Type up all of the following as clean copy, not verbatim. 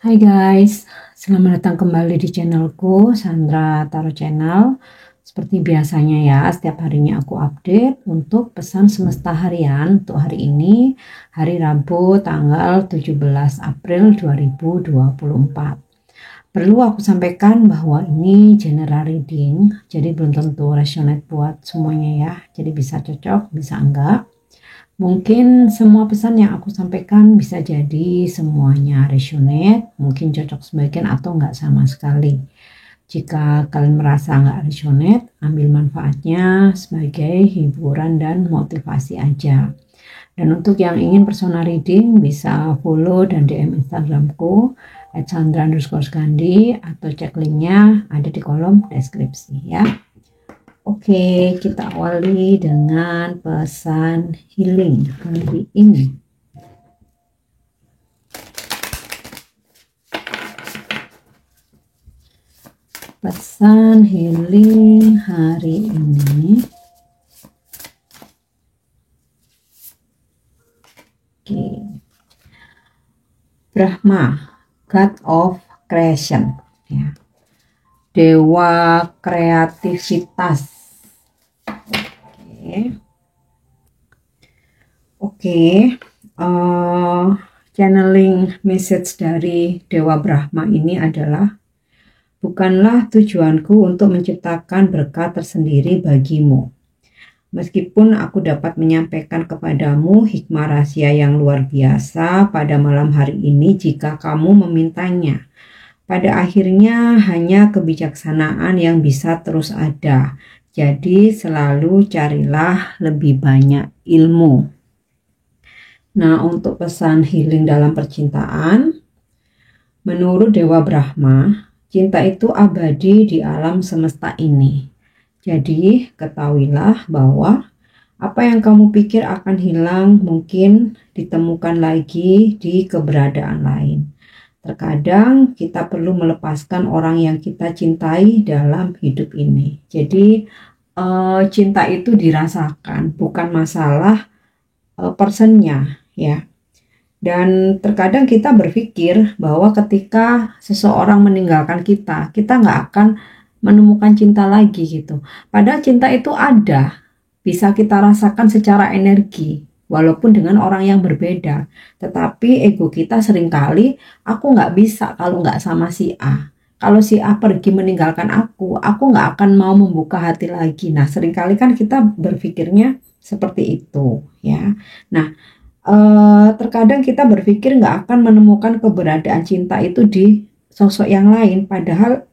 Hai guys, selamat datang kembali di channelku Sandra Tarot Channel. Seperti biasanya ya, setiap harinya aku update untuk pesan semesta harian untuk hari ini, hari Rabu tanggal 17 April 2024. Perlu aku sampaikan bahwa ini general reading, jadi belum tentu resonate buat semuanya ya. Jadi bisa cocok, bisa enggak. Mungkin semua pesan yang aku sampaikan bisa jadi semuanya resonate, mungkin cocok sebagian atau enggak sama sekali. Jika kalian merasa enggak resonate, ambil manfaatnya sebagai hiburan dan motivasi aja. Dan untuk yang ingin personal reading bisa follow dan DM Instagramku @sandra_skandi atau cek linknya ada di kolom deskripsi ya. Oke, kita awali dengan pesan healing hari ini. Pesan healing hari ini. Oke. Brahma, God of Creation, ya. Dewa kreativitas. Oke. Channeling message dari Dewa Brahma ini adalah, bukanlah tujuanku untuk menciptakan berkat tersendiri bagimu. Meskipun aku dapat menyampaikan kepadamu hikmah rahasia yang luar biasa pada malam hari ini jika kamu memintanya. Pada akhirnya hanya kebijaksanaan yang bisa terus ada. Jadi selalu carilah lebih banyak ilmu. Nah, untuk pesan healing dalam percintaan, menurut Dewa Brahma, cinta itu abadi di alam semesta ini. Jadi ketahuilah bahwa apa yang kamu pikir akan hilang mungkin ditemukan lagi di keberadaan lain. Terkadang kita perlu melepaskan orang yang kita cintai dalam hidup ini. Jadi cinta itu dirasakan, bukan masalah personnya ya. Dan terkadang kita berpikir bahwa ketika seseorang meninggalkan kita nggak akan menemukan cinta lagi gitu. Padahal cinta itu ada, bisa kita rasakan secara energi, walaupun dengan orang yang berbeda. Tetapi ego kita seringkali, aku nggak bisa kalau nggak sama si A. Kalau si A pergi meninggalkan aku nggak akan mau membuka hati lagi. Nah, seringkali kan kita berpikirnya seperti itu ya. Nah, terkadang kita berpikir nggak akan menemukan keberadaan cinta itu di sosok yang lain, padahal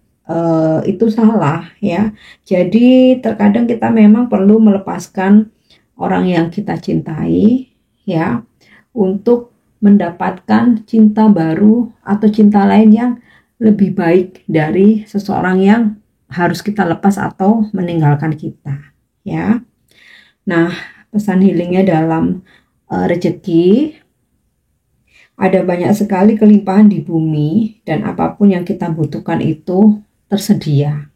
itu salah ya. Jadi terkadang kita memang perlu melepaskan orang yang kita cintai ya, untuk mendapatkan cinta baru atau cinta lain yang lebih baik dari seseorang yang harus kita lepas atau meninggalkan kita ya. Nah, pesan healingnya dalam rezeki, ada banyak sekali kelimpahan di bumi dan apapun yang kita butuhkan itu tersedia.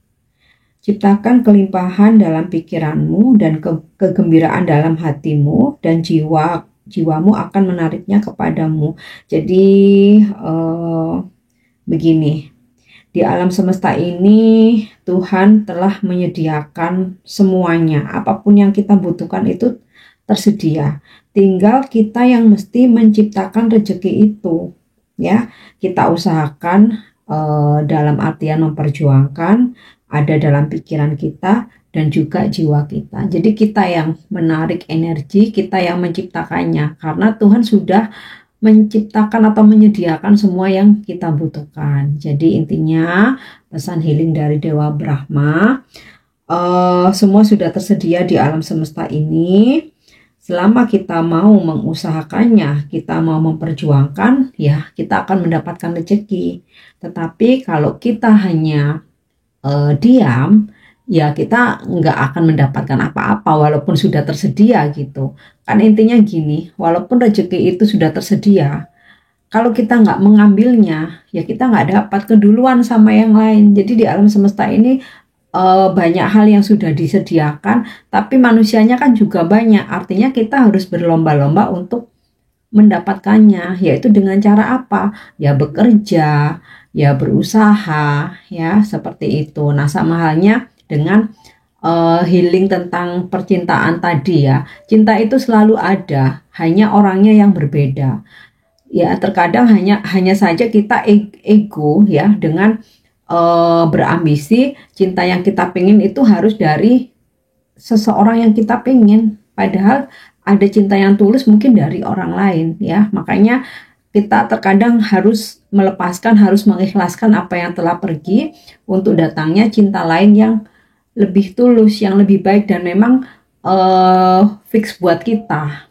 Ciptakan kelimpahan dalam pikiranmu dan kegembiraan dalam hatimu, dan jiwamu akan menariknya kepadamu. Jadi begini, di alam semesta ini Tuhan telah menyediakan semuanya. Apapun yang kita butuhkan itu tersedia. Tinggal kita yang mesti menciptakan rezeki itu ya. Kita usahakan dalam artian memperjuangkan, ada dalam pikiran kita dan juga jiwa kita. Jadi kita yang menarik energi, kita yang menciptakannya, karena Tuhan sudah menciptakan atau menyediakan semua yang kita butuhkan. Jadi intinya pesan healing dari Dewa Brahma, semua sudah tersedia di alam semesta ini. Selama kita mau mengusahakannya, kita mau memperjuangkan, ya kita akan mendapatkan rezeki. Tetapi kalau kita hanya diam, ya kita nggak akan mendapatkan apa-apa walaupun sudah tersedia gitu. Kan intinya gini, walaupun rezeki itu sudah tersedia, kalau kita nggak mengambilnya, ya kita nggak dapat keduluan sama yang lain. Jadi di alam semesta ini banyak hal yang sudah disediakan, tapi manusianya kan juga banyak. Artinya kita harus berlomba-lomba untuk mendapatkannya, yaitu dengan cara apa? Ya bekerja, ya berusaha, ya seperti itu. Nah, sama halnya dengan healing tentang percintaan tadi ya. Cinta itu selalu ada, hanya orangnya yang berbeda. Ya, terkadang hanya saja kita ego ya, dengan berambisi cinta yang kita pengen itu harus dari seseorang yang kita pengen, padahal ada cinta yang tulus mungkin dari orang lain ya. Makanya kita terkadang harus melepaskan, harus mengikhlaskan apa yang telah pergi untuk datangnya cinta lain yang lebih tulus, yang lebih baik dan memang fix buat kita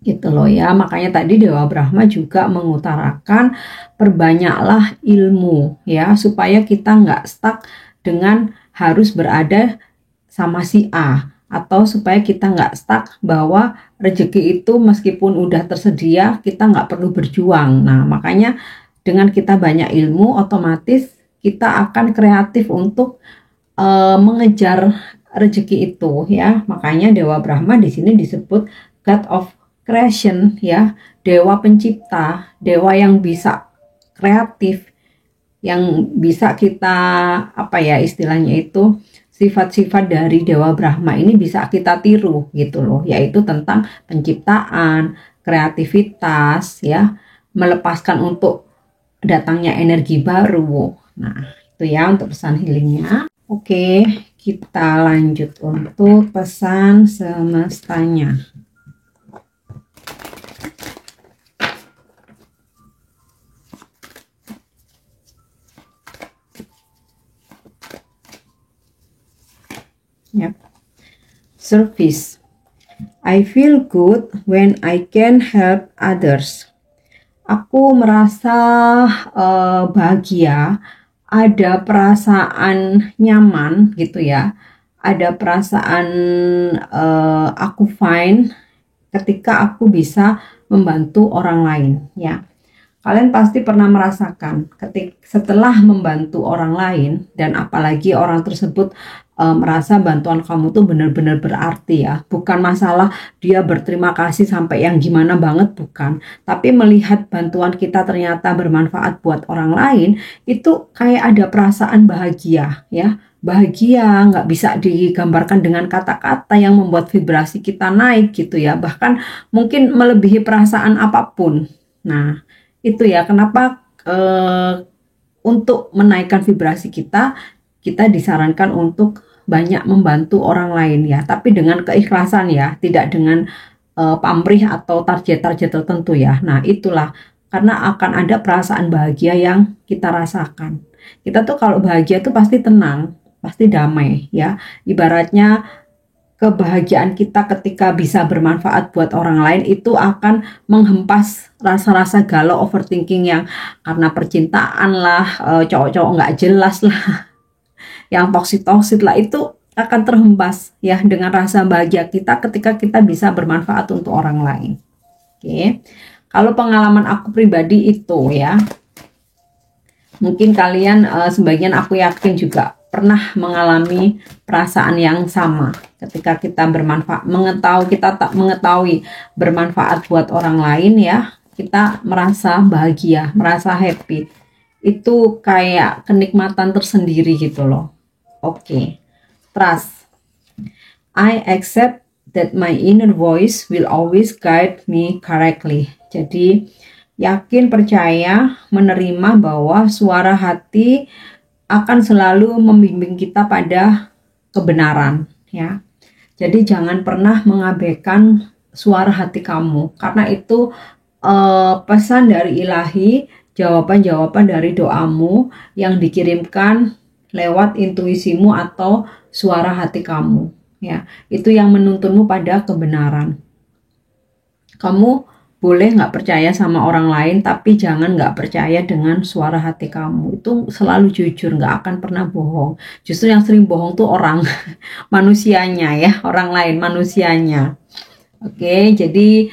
gitu loh ya. Makanya tadi Dewa Brahma juga mengutarakan perbanyaklah ilmu ya, supaya kita nggak stuck dengan harus berada sama si A, atau supaya kita nggak stuck bahwa rezeki itu meskipun udah tersedia kita nggak perlu berjuang. Nah, makanya dengan kita banyak ilmu, otomatis kita akan kreatif untuk mengejar rezeki itu ya. Makanya Dewa Brahma di sini disebut God of Creation ya, dewa pencipta, dewa yang bisa kreatif, yang bisa kita apa ya istilahnya itu, sifat-sifat dari Dewa Brahma ini bisa kita tiru gitu loh, yaitu tentang penciptaan, kreativitas ya, melepaskan untuk datangnya energi baru. Nah, itu ya untuk pesan healingnya. Oke, kita lanjut untuk pesan semestanya. Yep. Service. I feel good when I can help others. Aku merasa bahagia, ada perasaan nyaman gitu ya, ada perasaan aku fine ketika aku bisa membantu orang lain ya. Kalian pasti pernah merasakan setelah membantu orang lain, dan apalagi orang tersebut merasa bantuan kamu tuh benar-benar berarti ya. Bukan masalah dia berterima kasih sampai yang gimana banget, bukan. Tapi melihat bantuan kita ternyata bermanfaat buat orang lain, itu kayak ada perasaan bahagia ya. Bahagia nggak bisa digambarkan dengan kata-kata yang membuat vibrasi kita naik gitu ya. Bahkan mungkin melebihi perasaan apapun. Nah, itu ya kenapa untuk menaikkan vibrasi kita disarankan untuk banyak membantu orang lain ya, tapi dengan keikhlasan ya, tidak dengan pamrih atau target-target tertentu ya. Nah, itulah karena akan ada perasaan bahagia yang kita rasakan. Kita tuh kalau bahagia tuh pasti tenang, pasti damai ya. Ibaratnya kebahagiaan kita ketika bisa bermanfaat buat orang lain itu akan menghempas rasa-rasa galau, overthinking yang karena percintaan lah, cowok-cowok nggak jelas lah, yang toksik-toksik lah, itu akan terhempas ya dengan rasa bahagia kita ketika kita bisa bermanfaat untuk orang lain. Oke, kalau pengalaman aku pribadi itu ya, mungkin kalian sebagian aku yakin juga pernah mengalami perasaan yang sama ketika kita bermanfaat, kita tak mengetahui bermanfaat buat orang lain ya, kita merasa bahagia, merasa happy. Itu kayak kenikmatan tersendiri gitu loh. Oke. Trust. I accept that my inner voice will always guide me correctly. Jadi yakin, percaya, menerima bahwa suara hati akan selalu membimbing kita pada kebenaran ya. Jadi jangan pernah mengabaikan suara hati kamu, karena itu pesan dari ilahi, jawaban-jawaban dari doamu yang dikirimkan lewat intuisimu atau suara hati kamu ya. Itu yang menuntunmu pada kebenaran. Kamu boleh nggak percaya sama orang lain, tapi jangan nggak percaya dengan suara hati kamu. Itu selalu jujur, nggak akan pernah bohong. Justru yang sering bohong tuh orang manusianya ya, orang lain manusianya. Oke, jadi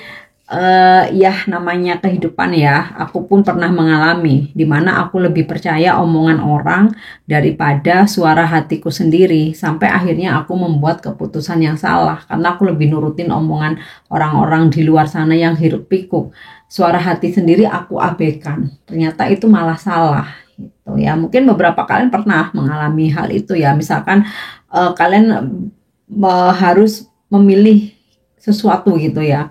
ya namanya kehidupan ya, aku pun pernah mengalami dimana aku lebih percaya omongan orang daripada suara hatiku sendiri, sampai akhirnya aku membuat keputusan yang salah karena aku lebih nurutin omongan orang-orang di luar sana yang hiruk pikuk. Suara hati sendiri aku abaikan, ternyata itu malah salah gitu ya. Mungkin beberapa kalian pernah mengalami hal itu ya, misalkan kalian harus memilih sesuatu gitu ya,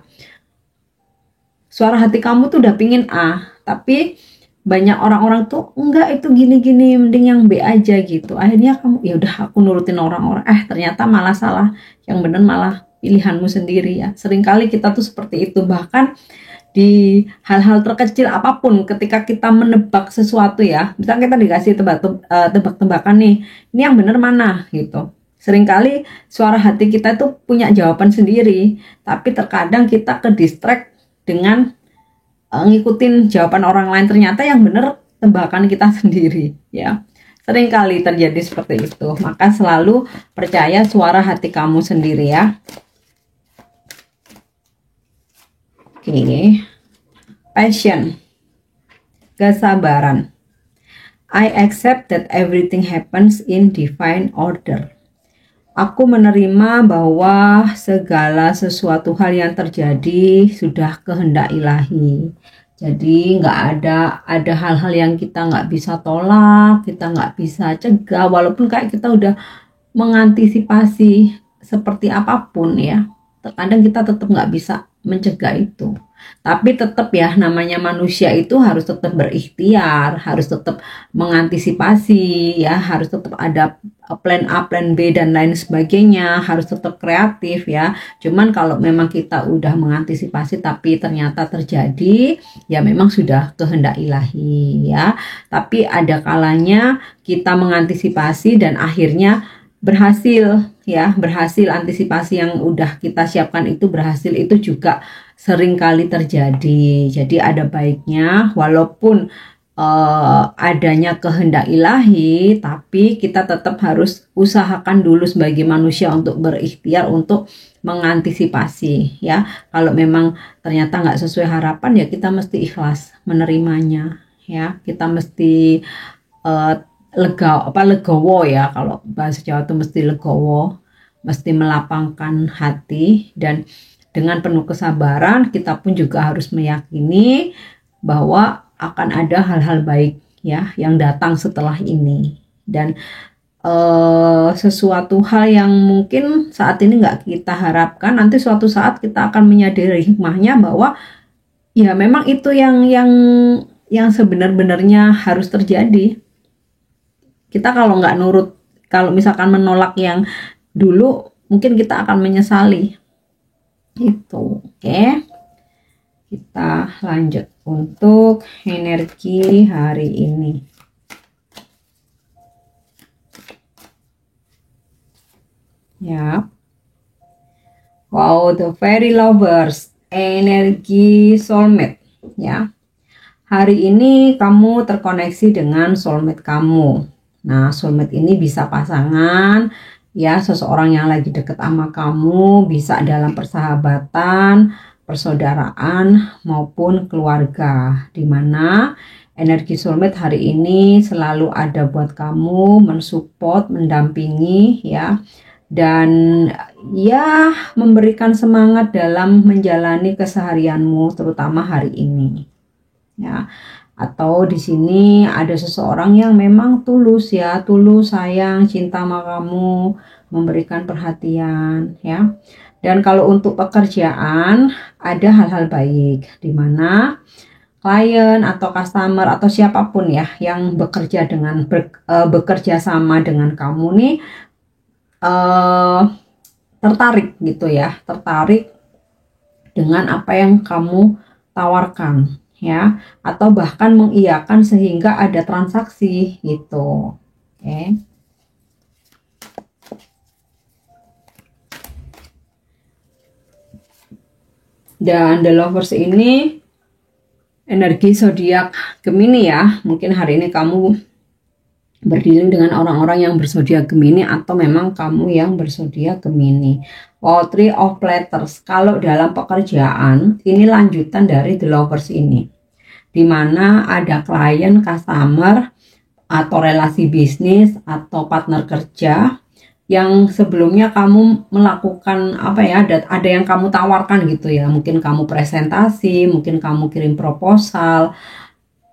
suara hati kamu tuh udah pingin A, tapi banyak orang-orang tuh enggak, itu gini-gini, mending yang B aja gitu. Akhirnya kamu ya udah aku nurutin orang-orang, ternyata malah salah, yang bener malah pilihanmu sendiri ya. Seringkali kita tuh seperti itu, bahkan di hal-hal terkecil apapun. Ketika kita menebak sesuatu ya, misalnya kita dikasih tebak-tebakan nih, ini yang bener mana gitu. Seringkali suara hati kita tuh punya jawaban sendiri, tapi terkadang kita ke distract dengan ngikutin jawaban orang lain, ternyata yang bener tebakan kita sendiri ya. Sering kali terjadi seperti itu, maka selalu percaya suara hati kamu sendiri ya. Oke. Passion, kesabaran. I accept that everything happens in divine order. Aku menerima bahwa segala sesuatu hal yang terjadi sudah kehendak ilahi. Jadi nggak ada hal-hal yang kita nggak bisa tolak, kita nggak bisa cegah, walaupun kayak kita udah mengantisipasi seperti apapun ya. Terkadang kita tetap nggak bisa mencegah itu. Tapi tetap ya, namanya manusia itu harus tetap berikhtiar, harus tetap mengantisipasi ya, harus tetap ada plan A, plan B dan lain sebagainya, harus tetap kreatif ya. Cuman kalau memang kita udah mengantisipasi tapi ternyata terjadi, ya memang sudah kehendak ilahi ya. Tapi ada kalanya kita mengantisipasi dan akhirnya berhasil ya, berhasil. Antisipasi yang udah kita siapkan itu berhasil, itu juga sering kali terjadi. Jadi ada baiknya walaupun adanya kehendak ilahi, tapi kita tetap harus usahakan dulu sebagai manusia untuk berikhtiar untuk mengantisipasi ya. Kalau memang ternyata nggak sesuai harapan ya kita mesti ikhlas menerimanya ya. Kita mesti legowo ya, kalau bahasa Jawa itu mesti legowo, mesti melapangkan hati, dan dengan penuh kesabaran kita pun juga harus meyakini bahwa akan ada hal-hal baik ya yang datang setelah ini. Dan sesuatu hal yang mungkin saat ini nggak kita harapkan, nanti suatu saat kita akan menyadari hikmahnya bahwa ya memang itu yang sebenar-benarnya harus terjadi. Kita kalau nggak nurut, kalau misalkan menolak yang dulu, mungkin kita akan menyesali. Itu oke. Kita lanjut untuk energi hari ini. Ya. Wow, the fairy lovers, energi soulmate ya. Hari ini kamu terkoneksi dengan soulmate kamu. Nah, soulmate ini bisa pasangan ya, seseorang yang lagi deket sama kamu, bisa dalam persahabatan, persaudaraan maupun keluarga, dimana energi soulmate hari ini selalu ada buat kamu, mensupport, mendampingi ya, dan ya memberikan semangat dalam menjalani keseharianmu, terutama hari ini ya. Atau di sini ada seseorang yang memang tulus ya, tulus sayang, cinta sama kamu, memberikan perhatian ya. Dan kalau untuk pekerjaan ada hal-hal baik, di mana klien atau customer atau siapapun ya yang bekerja bekerja sama dengan kamu nih tertarik gitu ya, tertarik dengan apa yang kamu tawarkan ya, atau bahkan mengiyakan sehingga ada transaksi gitu. Oke. Dan the lovers ini energi zodiak Gemini ya. Mungkin hari ini kamu berdealing dengan orang-orang yang berzodiak Gemini atau memang kamu yang berzodiak Gemini. Oh, Three of Platters. Kalau dalam pekerjaan, ini lanjutan dari The Lovers ini. Dimana ada klien, customer, atau relasi bisnis, atau partner kerja yang sebelumnya kamu melakukan apa ya, ada yang kamu tawarkan gitu ya. Mungkin kamu presentasi, mungkin kamu kirim proposal,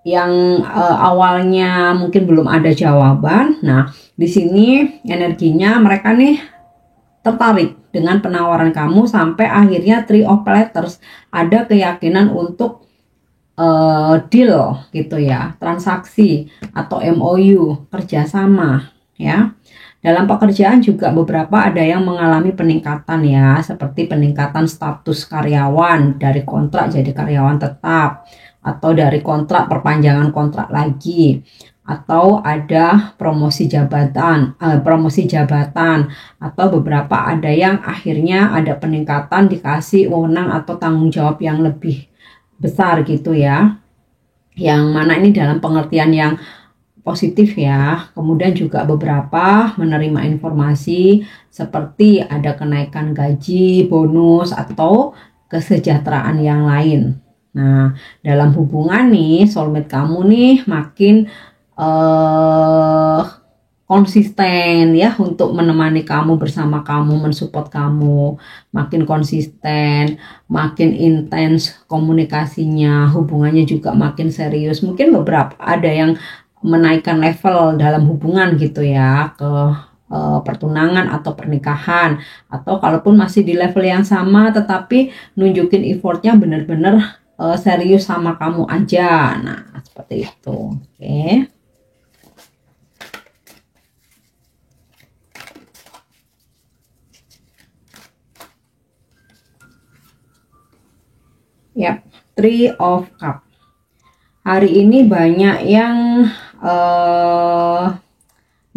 yang awalnya mungkin belum ada jawaban. Nah, di sini energinya mereka nih tertarik dengan penawaran kamu sampai akhirnya Three of Platters, ada keyakinan untuk deal gitu ya, transaksi atau MOU, kerjasama ya. Dalam pekerjaan juga beberapa ada yang mengalami peningkatan ya, seperti peningkatan status karyawan dari kontrak jadi karyawan tetap, atau dari kontrak perpanjangan kontrak lagi, atau ada promosi jabatan, atau beberapa ada yang akhirnya ada peningkatan, dikasih wewenang atau tanggung jawab yang lebih besar gitu ya. Yang mana ini dalam pengertian yang positif ya. Kemudian juga beberapa menerima informasi seperti ada kenaikan gaji, bonus, atau kesejahteraan yang lain. Nah, dalam hubungan nih, soulmate kamu nih makin konsisten ya untuk menemani kamu, bersama kamu, mensupport kamu, makin konsisten, makin intens komunikasinya, hubungannya juga makin serius. Mungkin beberapa ada yang menaikkan level dalam hubungan gitu ya, ke pertunangan atau pernikahan, atau kalaupun masih di level yang sama tetapi nunjukin effortnya bener-bener serius sama kamu aja. Nah, seperti itu. Oke. Yap, Three of Cups. Hari ini banyak yang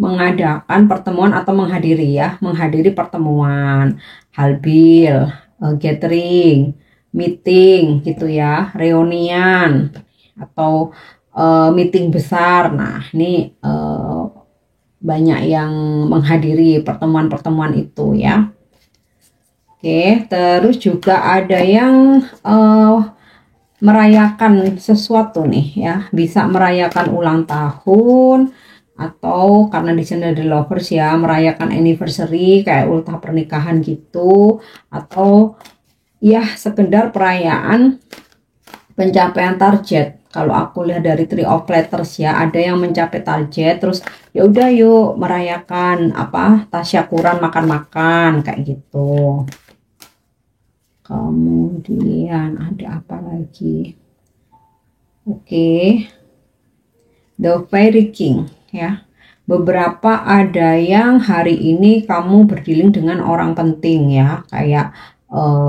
mengadakan pertemuan atau menghadiri pertemuan, halbil, gathering, meeting gitu ya, reunian atau meeting besar. Nah, ini banyak yang menghadiri pertemuan-pertemuan itu ya. Oke, terus juga ada yang merayakan sesuatu nih ya, bisa merayakan ulang tahun, atau karena di sini ada lovers ya, merayakan anniversary kayak ultah pernikahan gitu, atau ya sekedar perayaan pencapaian target. Kalau aku lihat dari Three of Platters ya, ada yang mencapai target, terus ya udah yuk merayakan apa, tasyakuran, makan-makan kayak gitu. Kemudian ada apa lagi? Oke. The Fairy King ya. Beberapa ada yang hari ini kamu berdealing dengan orang penting ya, kayak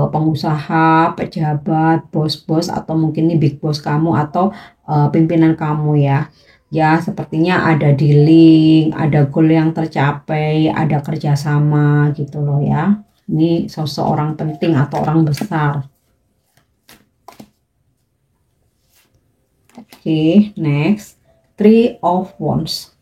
pengusaha, pejabat, bos-bos, atau mungkin ini big boss kamu atau pimpinan kamu ya. Ya, sepertinya ada dealing, ada goal yang tercapai, ada kerjasama gitu loh ya. Ini sosok orang penting atau orang besar. Oke, next. Three of Wands.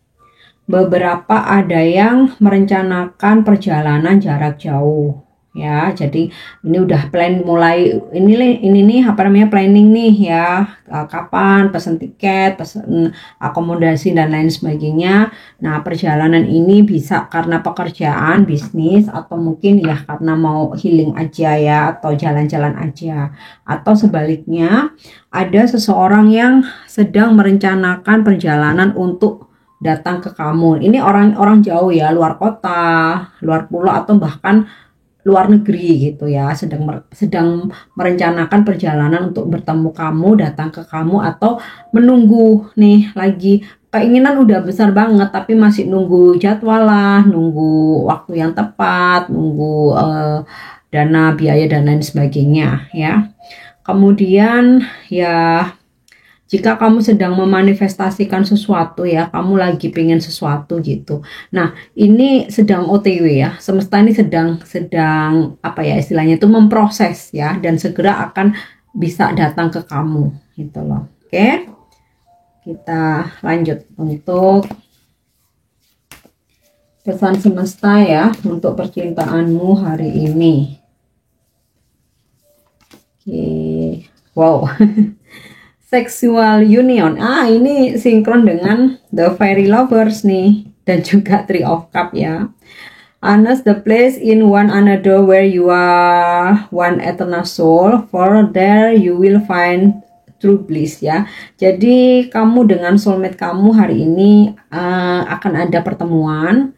Beberapa ada yang merencanakan perjalanan jarak jauh ya, jadi ini udah plan mulai ini nih apa namanya, planning nih ya, kapan pesen tiket, pesen akomodasi dan lain sebagainya. Nah, perjalanan ini bisa karena pekerjaan, bisnis, atau mungkin ya karena mau healing aja ya, atau jalan-jalan aja, atau sebaliknya ada seseorang yang sedang merencanakan perjalanan untuk datang ke kamu. Ini orang-orang jauh ya, luar kota, luar pulau, atau bahkan luar negeri gitu ya, sedang merencanakan perjalanan untuk bertemu kamu, datang ke kamu, atau menunggu nih, lagi keinginan udah besar banget tapi masih nunggu jadwal lah, nunggu waktu yang tepat, nunggu dana, biaya, dan lain sebagainya ya. Kemudian ya, jika kamu sedang memanifestasikan sesuatu ya, kamu lagi pengen sesuatu gitu. Nah, ini sedang OTW ya. Semesta ini sedang apa ya istilahnya itu, memproses ya, dan segera akan bisa datang ke kamu gitu loh. Oke. Kita lanjut untuk Pesan semesta ya untuk percintaanmu hari ini. Oke. Wow. Sexual union. Ini sinkron dengan The Fairy Lovers nih. Dan juga Three of Cups ya. Honest the place in one another where you are one eternal soul. For there you will find true bliss ya. Jadi kamu dengan soulmate kamu hari ini akan ada pertemuan.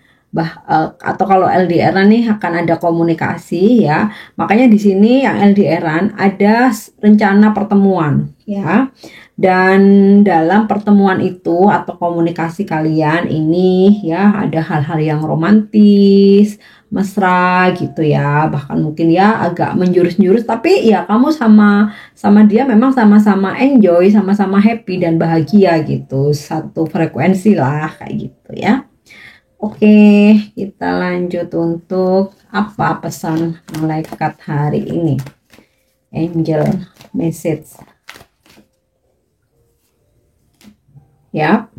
Atau kalau LDR nih akan ada komunikasi ya. Makanya di sini yang LDR ada rencana pertemuan ya. Dan dalam pertemuan itu atau komunikasi kalian ini ya ada hal-hal yang romantis, mesra gitu ya. Bahkan mungkin ya agak menjurus-jurus, tapi ya kamu sama dia memang sama-sama enjoy, sama-sama happy dan bahagia gitu. Satu frekuensi lah kayak gitu ya. Oke, kita lanjut untuk apa pesan malaikat hari ini. Angel message. Ya.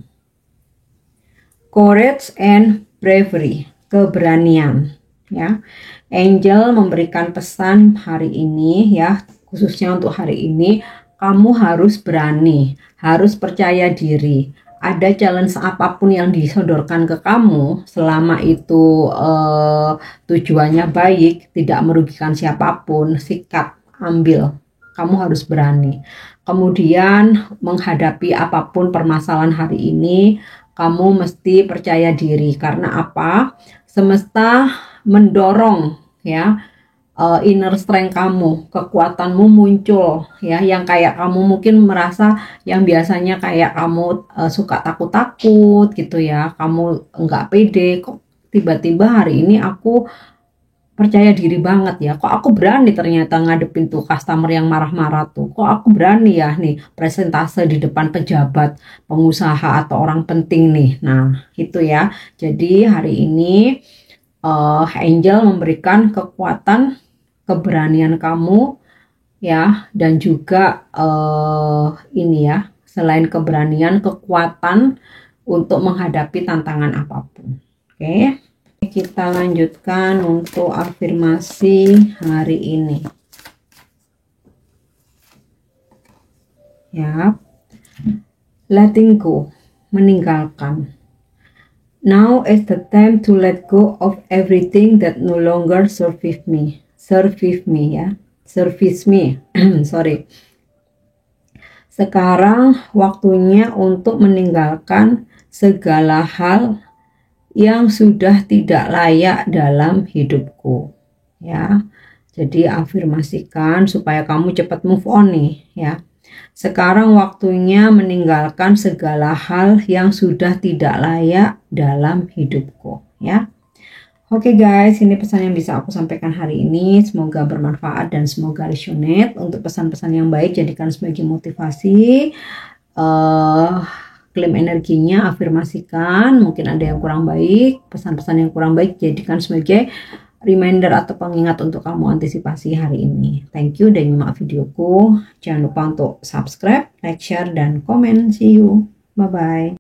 Courage and bravery, keberanian ya. Angel memberikan pesan hari ini ya, khususnya untuk hari ini kamu harus berani, harus percaya diri. Ada challenge apapun yang disodorkan ke kamu, selama itu tujuannya baik, tidak merugikan siapapun, sikat, ambil. Kamu harus berani. Kemudian menghadapi apapun permasalahan hari ini, kamu mesti percaya diri. Karena apa? Semesta mendorong ya. Inner strength kamu, kekuatanmu muncul ya, yang kayak kamu mungkin merasa yang biasanya kayak kamu suka takut-takut gitu ya, kamu nggak pede, kok tiba-tiba hari ini aku percaya diri banget ya, kok aku berani ternyata ngadepin tuh customer yang marah-marah tuh, kok aku berani ya nih presentase di depan pejabat, pengusaha atau orang penting nih. Nah itu ya, jadi hari ini Angel memberikan kekuatan, keberanian kamu ya, dan juga ini ya, selain keberanian, kekuatan untuk menghadapi tantangan apapun. Oke, kita lanjutkan untuk afirmasi hari ini ya. Letting go, meninggalkan. Now is the time to let go of everything that no longer serves me ya, service me. Sorry. Sekarang waktunya untuk meninggalkan segala hal yang sudah tidak layak dalam hidupku ya. Jadi afirmasikan supaya kamu cepat move on nih ya. Sekarang waktunya meninggalkan segala hal yang sudah tidak layak dalam hidupku ya. Oke guys, ini pesan yang bisa aku sampaikan hari ini. Semoga bermanfaat dan semoga resonate. Untuk pesan-pesan yang baik jadikan sebagai motivasi. Klaim energinya, afirmasikan. Mungkin ada yang kurang baik, pesan-pesan yang kurang baik jadikan sebagai reminder atau pengingat untuk kamu antisipasi hari ini. Thank you dan nyimak videoku. Jangan lupa untuk subscribe, like, share, dan komen. See you. Bye-bye.